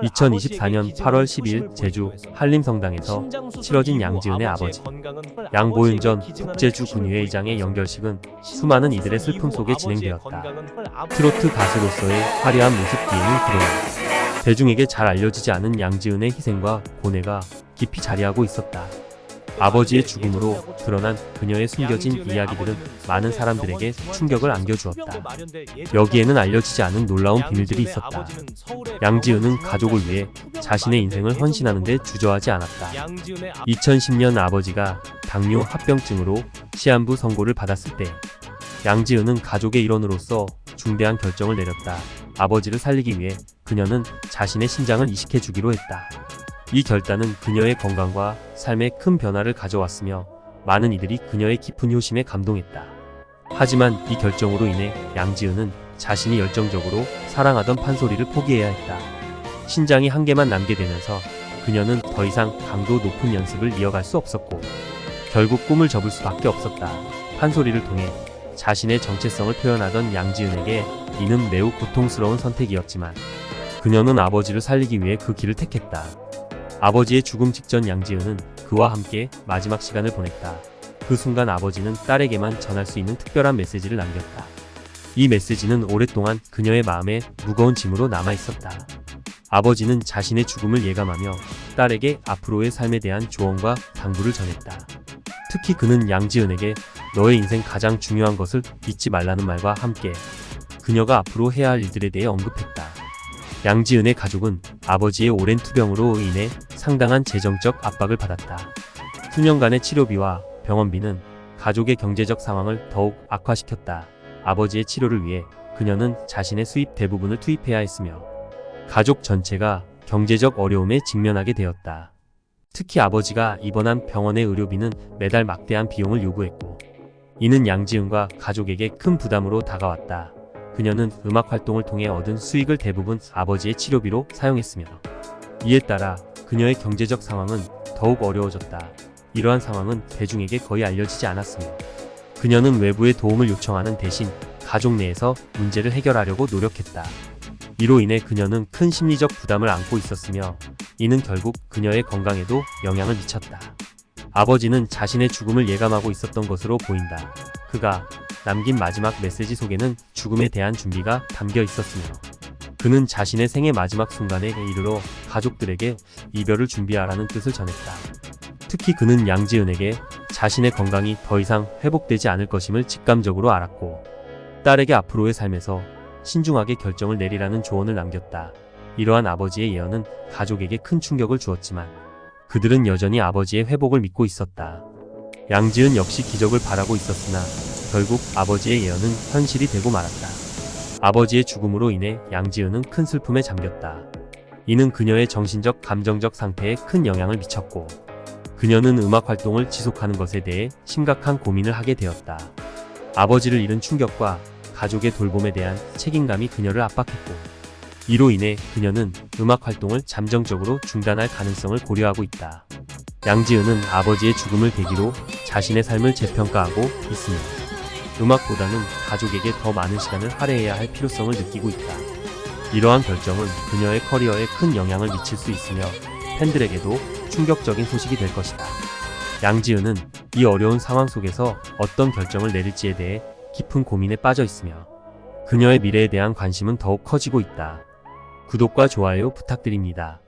2024년 8월 10일 제주 한림성당에서 치러진 양지은의 아버지 양보윤 전 북제주 군의회의장의 영결식은 수많은 이들의 슬픔 속에 진행되었다. 트로트 가수로서의 화려한 모습 뒤에는 그동안 대중에게 잘 알려지지 않은 양지은의 희생과 고뇌가 깊이 자리하고 있었다. 아버지의 죽음으로 드러난 그녀의 숨겨진 이야기들은 많은 사람들에게 충격을 안겨주었다. 여기에는 알려지지 않은 놀라운 비밀들이 있었다. 양지은은 가족을 위해 자신의 인생을 헌신하는 데 주저하지 않았다. 2010년 아버지가 당뇨 합병증으로 시한부 선고를 받았을 때 양지은은 가족의 일원으로서 중대한 결정을 내렸다. 아버지를 살리기 위해 그녀는 자신의 신장을 이식해주기로 했다. 이 결단은 그녀의 건강과 삶에 큰 변화를 가져왔으며 많은 이들이 그녀의 깊은 효심에 감동했다. 하지만 이 결정으로 인해 양지은은 자신이 열정적으로 사랑하던 판소리를 포기해야 했다. 신장이 한 개만 남게 되면서 그녀는 더 이상 강도 높은 연습을 이어갈 수 없었고 결국 꿈을 접을 수밖에 없었다. 판소리를 통해 자신의 정체성을 표현하던 양지은에게 이는 매우 고통스러운 선택이었지만 그녀는 아버지를 살리기 위해 그 길을 택했다. 아버지의 죽음 직전 양지은은 그와 함께 마지막 시간을 보냈다. 그 순간 아버지는 딸에게만 전할 수 있는 특별한 메시지를 남겼다. 이 메시지는 오랫동안 그녀의 마음에 무거운 짐으로 남아있었다. 아버지는 자신의 죽음을 예감하며 딸에게 앞으로의 삶에 대한 조언과 당부를 전했다. 특히 그는 양지은에게 너의 인생 가장 중요한 것을 잊지 말라는 말과 함께 그녀가 앞으로 해야 할 일들에 대해 언급했다. 양지은의 가족은 아버지의 오랜 투병으로 인해 상당한 재정적 압박을 받았다. 수년간의 치료비와 병원비는 가족의 경제적 상황을 더욱 악화시켰다. 아버지의 치료를 위해 그녀는 자신의 수입 대부분을 투입해야 했으며 가족 전체가 경제적 어려움에 직면하게 되었다. 특히 아버지가 입원한 병원의 의료비는 매달 막대한 비용을 요구했고 이는 양지은과 가족에게 큰 부담으로 다가왔다. 그녀는 음악 활동을 통해 얻은 수익을 대부분 아버지의 치료비로 사용했으며 이에 따라 그녀의 경제적 상황은 더욱 어려워졌다. 이러한 상황은 대중에게 거의 알려지지 않았으며 그녀는 외부의 도움을 요청하는 대신 가족 내에서 문제를 해결하려고 노력했다. 이로 인해 그녀는 큰 심리적 부담을 안고 있었으며 이는 결국 그녀의 건강에도 영향을 미쳤다. 아버지는 자신의 죽음을 예감하고 있었던 것으로 보인다. 그가 남긴 마지막 메시지 속에는 죽음에 대한 준비가 담겨 있었으며 그는 자신의 생의 마지막 순간에 이르러 가족들에게 이별을 준비하라는 뜻을 전했다. 특히 그는 양지은에게 자신의 건강이 더 이상 회복되지 않을 것임을 직감적으로 알았고 딸에게 앞으로의 삶에서 신중하게 결정을 내리라는 조언을 남겼다. 이러한 아버지의 예언은 가족에게 큰 충격을 주었지만 그들은 여전히 아버지의 회복을 믿고 있었다. 양지은 역시 기적을 바라고 있었으나 결국 아버지의 예언은 현실이 되고 말았다. 아버지의 죽음으로 인해 양지은은 큰 슬픔에 잠겼다. 이는 그녀의 정신적 감정적 상태에 큰 영향을 미쳤고 그녀는 음악 활동을 지속하는 것에 대해 심각한 고민을 하게 되었다. 아버지를 잃은 충격과 가족의 돌봄에 대한 책임감이 그녀를 압박했고 이로 인해 그녀는 음악 활동을 잠정적으로 중단할 가능성을 고려하고 있다. 양지은은 아버지의 죽음을 계기로 자신의 삶을 재평가하고 있으며 음악보다는 가족에게 더 많은 시간을 할애해야 할 필요성을 느끼고 있다. 이러한 결정은 그녀의 커리어에 큰 영향을 미칠 수 있으며 팬들에게도 충격적인 소식이 될 것이다. 양지은은 이 어려운 상황 속에서 어떤 결정을 내릴지에 대해 깊은 고민에 빠져 있으며 그녀의 미래에 대한 관심은 더욱 커지고 있다. 구독과 좋아요 부탁드립니다.